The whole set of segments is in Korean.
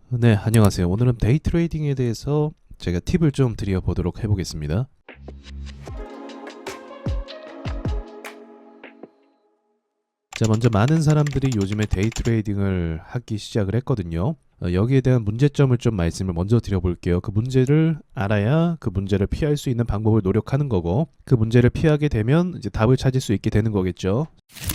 네, 안녕하세요. 오늘은 데이 트레이딩에 대해서 제가 팁을 좀 드려보도록 해보겠습니다. 자, 먼저 많은 사람들이 요즘에 데이 트레이딩을 하기 시작을 했거든요. 여기에 대한 문제점을 좀 말씀을 먼저 드려볼게요. 그 문제를 알아야 그 문제를 피할 수 있는 방법을 노력하는 거고, 그 문제를 피하게 되면 이제 답을 찾을 수 있게 되는 거겠죠.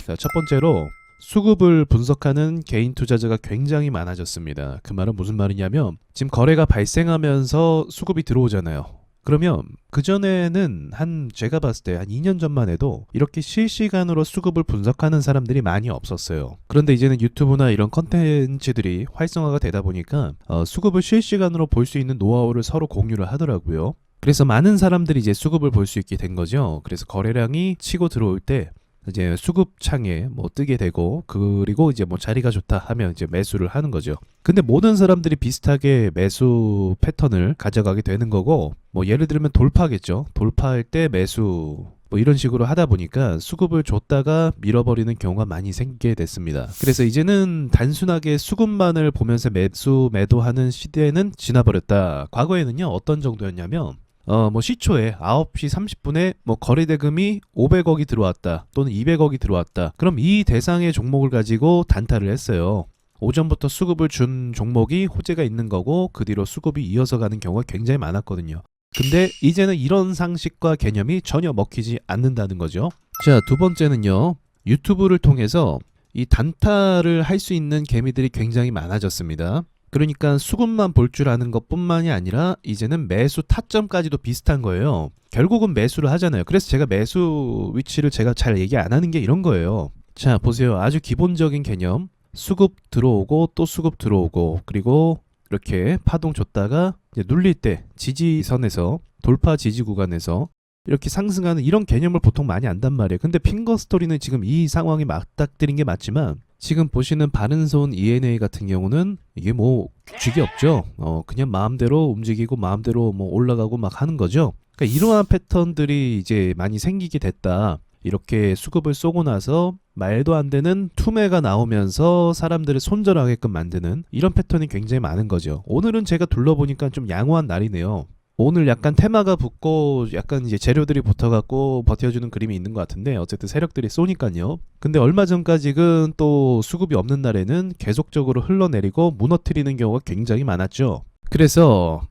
자, 첫 번째로 수급을 분석하는 개인 투자자가 굉장히 많아졌습니다. 그 말은 무슨 말이냐면 지금 거래가 발생하면서 수급이 들어오잖아요. 그러면 그전에는 제가 봤을 때 한 2년 전만 해도 이렇게 실시간으로 수급을 분석하는 사람들이 많이 없었어요. 그런데 이제는 유튜브나 이런 컨텐츠들이 활성화가 되다 보니까 수급을 실시간으로 볼 수 있는 노하우를 서로 공유를 하더라고요. 그래서 많은 사람들이 이제 수급을 볼 수 있게 된 거죠. 그래서 거래량이 치고 들어올 때 이제 수급창에 뭐 뜨게 되고, 그리고 이제 뭐 자리가 좋다 하면 이제 매수를 하는 거죠. 근데 모든 사람들이 비슷하게 매수 패턴을 가져가게 되는 거고, 뭐 예를 들면 돌파겠죠. 돌파할 때 매수, 뭐 이런 식으로 하다 보니까 수급을 줬다가 밀어버리는 경우가 많이 생기게 됐습니다. 그래서 이제는 단순하게 수급만을 보면서 매수 매도하는 시대는 지나버렸다. 과거에는요, 어떤 정도였냐면 뭐 시초에 9시 30분에 뭐 거래 대금이 500억이 들어왔다 또는 200억이 들어왔다. 그럼 이 대상의 종목을 가지고 단타를 했어요. 오전부터 수급을 준 종목이 호재가 있는 거고, 그 뒤로 수급이 이어서 가는 경우가 굉장히 많았거든요. 근데 이제는 이런 상식과 개념이 전혀 먹히지 않는다는 거죠. 자, 두 번째는요, 유튜브를 통해서 이 단타를 할 수 있는 개미들이 굉장히 많아졌습니다. 그러니까 수급만 볼 줄 아는 것뿐만이 아니라 이제는 매수 타점까지도 비슷한 거예요. 결국은 매수를 하잖아요. 그래서 제가 매수 위치를 제가 잘 얘기 안 하는 게 이런 거예요. 자, 보세요. 아주 기본적인 개념. 수급 들어오고 또 수급 들어오고, 그리고 이렇게 파동 줬다가 이제 눌릴 때 지지선에서, 돌파 지지 구간에서 이렇게 상승하는 이런 개념을 보통 많이 안단 말이에요. 근데 핑거 스토리는 지금 이 상황이 맞닥뜨린 게 맞지만, 지금 보시는 바른손 ENA 같은 경우는 이게 뭐 규칙이 없죠. 그냥 마음대로 움직이고 마음대로 뭐 올라가고 막 하는 거죠. 그러니까 이러한 패턴들이 이제 많이 생기게 됐다. 이렇게 수급을 쏘고 나서 말도 안 되는 투매가 나오면서 사람들을 손절하게끔 만드는 이런 패턴이 굉장히 많은 거죠. 오늘은 제가 둘러보니까 좀 양호한 날이네요. 오늘 약간 테마가 붙고 약간 이제 재료들이 붙어갖고 버텨주는 그림이 있는 것 같은데, 어쨌든 세력들이 쏘니까요. 근데 얼마 전까지는 또 수급이 없는 날에는 계속적으로 흘러내리고 무너뜨리는 경우가 굉장히 많았죠. 그래서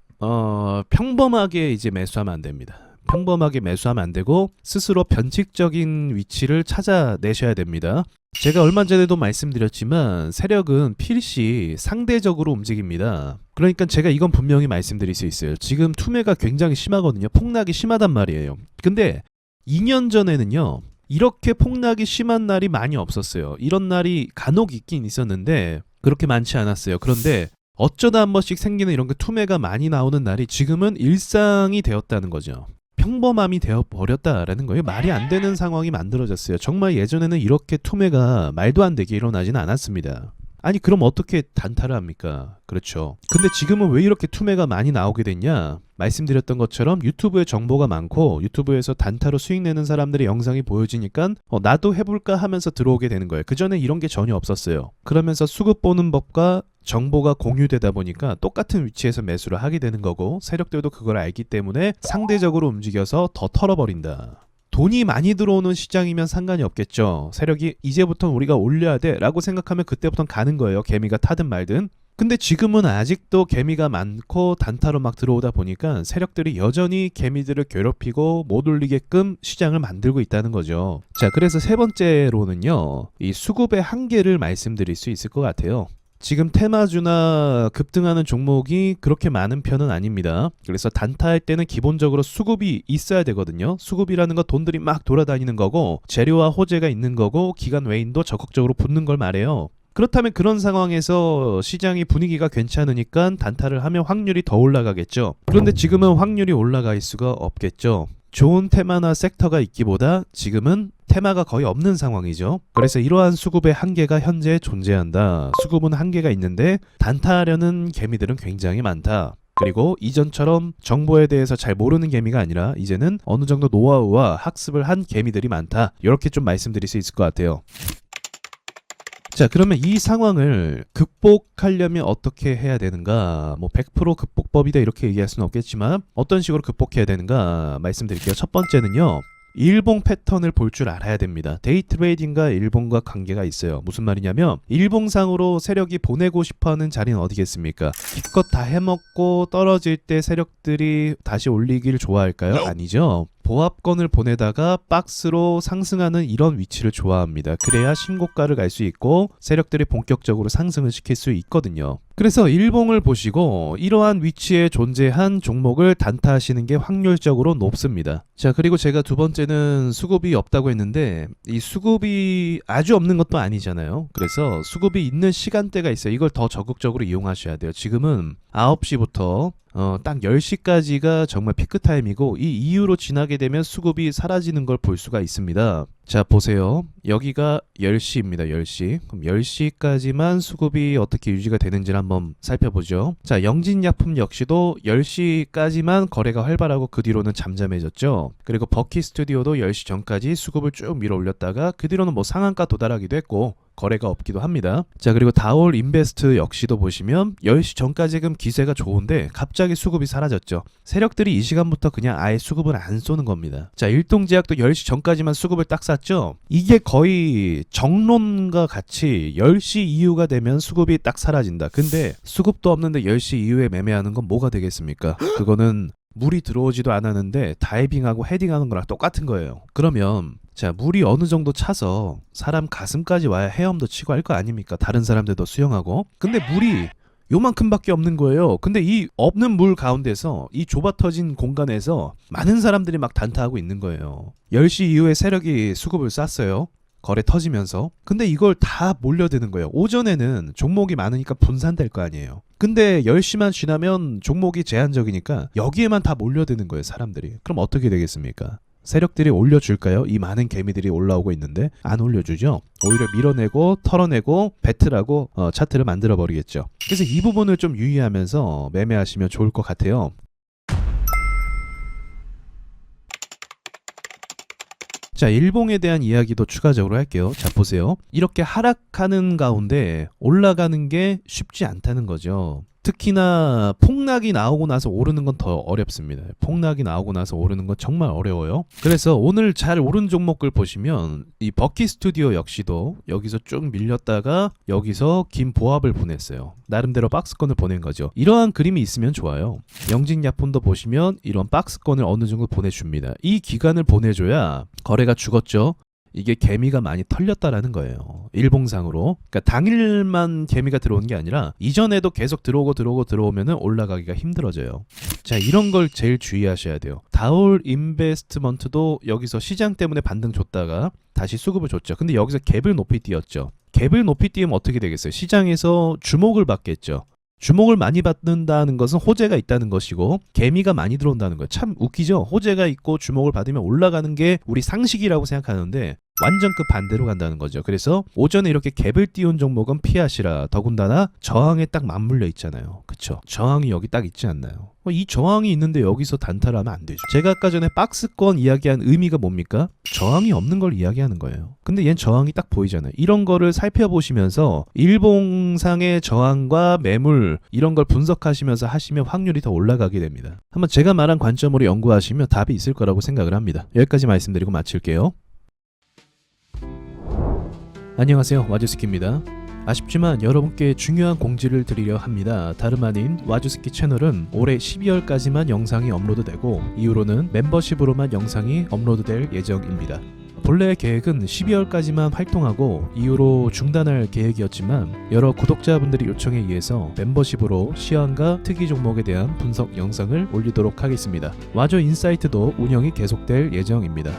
평범하게 이제 매수하면 안 됩니다. 평범하게 매수하면 안 되고 스스로 변칙적인 위치를 찾아내셔야 됩니다. 제가 얼마 전에도 말씀드렸지만 세력은 필시 상대적으로 움직입니다. 그러니까 제가 이건 분명히 말씀드릴 수 있어요. 지금 투매가 굉장히 심하거든요. 폭락이 심하단 말이에요. 근데 2년 전에는요, 이렇게 폭락이 심한 날이 많이 없었어요. 이런 날이 간혹 있긴 있었는데 그렇게 많지 않았어요. 그런데 어쩌다 한 번씩 생기는 이런 그 투매가 많이 나오는 날이 지금은 일상이 되었다는 거죠. 평범함이 되어버렸다라는 거예요. 말이 안 되는 상황이 만들어졌어요. 정말 예전에는 이렇게 투매가 말도 안 되게 일어나지는 않았습니다. 아니, 그럼 어떻게 단타를 합니까? 그렇죠. 근데 지금은 왜 이렇게 투매가 많이 나오게 됐냐? 말씀드렸던 것처럼 유튜브에 정보가 많고 유튜브에서 단타로 수익 내는 사람들의 영상이 보여지니까 나도 해볼까 하면서 들어오게 되는 거예요. 그전에 이런 게 전혀 없었어요. 그러면서 수급 보는 법과 정보가 공유되다 보니까 똑같은 위치에서 매수를 하게 되는 거고, 세력들도 그걸 알기 때문에 상대적으로 움직여서 더 털어버린다. 돈이 많이 들어오는 시장이면 상관이 없겠죠. 세력이 이제부터는 우리가 올려야 돼 라고 생각하면 그때부터는 가는 거예요. 개미가 타든 말든. 근데 지금은 아직도 개미가 많고 단타로 막 들어오다 보니까 세력들이 여전히 개미들을 괴롭히고 못 올리게끔 시장을 만들고 있다는 거죠. 자, 그래서 세 번째로는요, 이 수급의 한계를 말씀드릴 수 있을 것 같아요. 지금 테마주나 급등하는 종목이 그렇게 많은 편은 아닙니다. 그래서 단타할 때는 기본적으로 수급이 있어야 되거든요. 수급이라는 건 돈들이 막 돌아다니는 거고, 재료와 호재가 있는 거고, 기관 외인도 적극적으로 붙는 걸 말해요. 그렇다면 그런 상황에서 시장이 분위기가 괜찮으니까 단타를 하면 확률이 더 올라가겠죠. 그런데 지금은 확률이 올라갈 수가 없겠죠. 좋은 테마나 섹터가 있기보다 지금은 테마가 거의 없는 상황이죠. 그래서 이러한 수급의 한계가 현재 존재한다. 수급은 한계가 있는데 단타하려는 개미들은 굉장히 많다. 그리고 이전처럼 정보에 대해서 잘 모르는 개미가 아니라 이제는 어느 정도 노하우와 학습을 한 개미들이 많다. 이렇게 좀 말씀드릴 수 있을 것 같아요. 자, 그러면 이 상황을 극복하려면 어떻게 해야 되는가? 뭐 100% 극복법이다 이렇게 얘기할 수는 없겠지만 어떤 식으로 극복해야 되는가 말씀드릴게요. 첫 번째는요. 일봉 패턴을 볼 줄 알아야 됩니다. 데이 트레이딩과 일봉과 관계가 있어요. 무슨 말이냐면 일봉상으로 세력이 보내고 싶어하는 자리는 어디겠습니까? 기껏 다 해먹고 떨어질 때 세력들이 다시 올리길 좋아할까요? 아니죠. 보합권을 보내다가 박스로 상승하는 이런 위치를 좋아합니다. 그래야 신고가를 갈 수 있고 세력들이 본격적으로 상승을 시킬 수 있거든요. 그래서 일봉을 보시고 이러한 위치에 존재한 종목을 단타하시는 게 확률적으로 높습니다. 자, 그리고 제가 두 번째는 수급이 없다고 했는데 이 수급이 아주 없는 것도 아니잖아요. 그래서 수급이 있는 시간대가 있어요. 이걸 더 적극적으로 이용하셔야 돼요. 지금은 9시부터 딱 10시까지가 정말 피크 타임이고 이 이후로 지나게 되면 수급이 사라지는 걸 볼 수가 있습니다. 자, 보세요. 여기가 10시입니다. 10시. 그럼 10시까지만 수급이 어떻게 유지가 되는지를 한번 살펴보죠. 자, 영진약품 역시도 10시까지만 거래가 활발하고 그 뒤로는 잠잠해졌죠. 그리고 버키 스튜디오도 10시 전까지 수급을 쭉 밀어 올렸다가 그 뒤로는 뭐 상한가 도달하기도 했고 거래가 없기도 합니다. 자, 그리고 다올 인베스트 역시도 보시면 10시 전까지금 기세가 좋은데 갑자기 수급이 사라졌죠. 세력들이 이 시간부터 그냥 아예 수급을 안 쏘는 겁니다. 자, 일동제약도 10시 전까지만 수급을 딱 쐈죠. 이게 거의 정론과 같이 10시 이후가 되면 수급이 딱 사라진다. 근데 수급도 없는데 10시 이후에 매매하는 건 뭐가 되겠습니까? 그거는 물이 들어오지도 않았는데 다이빙하고 헤딩하는 거랑 똑같은 거예요. 그러면 자, 물이 어느 정도 차서 사람 가슴까지 와야 헤엄도 치고 할 거 아닙니까? 다른 사람들도 수영하고. 근데 물이 요만큼밖에 없는 거예요. 근데 이 없는 물 가운데서 이 좁아 터진 공간에서 많은 사람들이 막 단타하고 있는 거예요. 10시 이후에 세력이 수급을 쐈어요. 거래 터지면서. 근데 이걸 다 몰려드는 거예요. 오전에는 종목이 많으니까 분산될 거 아니에요. 근데 10시만 지나면 종목이 제한적이니까 여기에만 다 몰려드는 거예요, 사람들이. 그럼 어떻게 되겠습니까? 세력들이 올려줄까요? 이 많은 개미들이 올라오고 있는데 안 올려주죠. 오히려 밀어내고 털어내고 배틀하고 차트를 만들어 버리겠죠. 그래서 이 부분을 좀 유의하면서 매매하시면 좋을 것 같아요. 자, 일봉에 대한 이야기도 추가적으로 할게요. 자, 보세요. 이렇게 하락하는 가운데 올라가는 게 쉽지 않다는 거죠. 특히나 폭락이 나오고 나서 오르는 건 더 어렵습니다. 폭락이 나오고 나서 오르는 건 정말 어려워요. 그래서 오늘 잘 오른 종목을 보시면 이 버키 스튜디오 역시도 여기서 쭉 밀렸다가 여기서 긴 보합을 보냈어요. 나름대로 박스권을 보낸 거죠. 이러한 그림이 있으면 좋아요. 영진약품도 보시면 이런 박스권을 어느 정도 보내줍니다. 이 기간을 보내줘야 거래가 죽었죠. 이게 개미가 많이 털렸다라는 거예요. 일봉상으로. 그러니까 당일만 개미가 들어온 게 아니라 이전에도 계속 들어오면은 올라가기가 힘들어져요. 자, 이런 걸 제일 주의하셔야 돼요. 다올 인베스트먼트도 여기서 시장 때문에 반등 줬다가 다시 수급을 줬죠. 근데 여기서 갭을 높이 띄었죠. 갭을 높이 띄우면 어떻게 되겠어요? 시장에서 주목을 받겠죠. 주목을 많이 받는다는 것은 호재가 있다는 것이고 개미가 많이 들어온다는 거예요. 참 웃기죠? 호재가 있고 주목을 받으면 올라가는 게 우리 상식이라고 생각하는데 완전 그 반대로 간다는 거죠. 그래서 오전에 이렇게 갭을 띄운 종목은 피하시라. 더군다나 저항에 딱 맞물려 있잖아요. 그쵸? 저항이 여기 딱 있지 않나요? 이 저항이 있는데 여기서 단타를 하면 안 되죠. 제가 아까 전에 박스권 이야기한 의미가 뭡니까? 저항이 없는 걸 이야기하는 거예요. 근데 얘는 저항이 딱 보이잖아요. 이런 거를 살펴보시면서 일봉상의 저항과 매물 이런 걸 분석하시면서 하시면 확률이 더 올라가게 됩니다. 한번 제가 말한 관점으로 연구하시면 답이 있을 거라고 생각을 합니다. 여기까지 말씀드리고 마칠게요. 안녕하세요, 와주스키입니다. 아쉽지만 여러분께 중요한 공지를 드리려 합니다. 다름 아닌 와주스키 채널은 올해 12월까지만 영상이 업로드되고 이후로는 멤버십으로만 영상이 업로드될 예정입니다. 본래 계획은 12월까지만 활동하고 이후로 중단할 계획이었지만 여러 구독자분들의 요청에 의해서 멤버십으로 시황과 특이 종목에 대한 분석 영상을 올리도록 하겠습니다. 와저 인사이트도 운영이 계속될 예정입니다.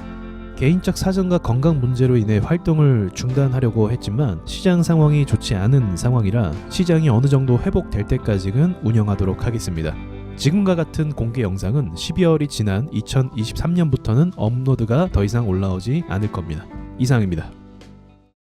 개인적 사정과 건강 문제로 인해 활동을 중단하려고 했지만 시장 상황이 좋지 않은 상황이라 시장이 어느 정도 회복될 때까지는 운영하도록 하겠습니다. 지금과 같은 공개 영상은 12월이 지난 2023년부터는 업로드가 더 이상 올라오지 않을 겁니다. 이상입니다.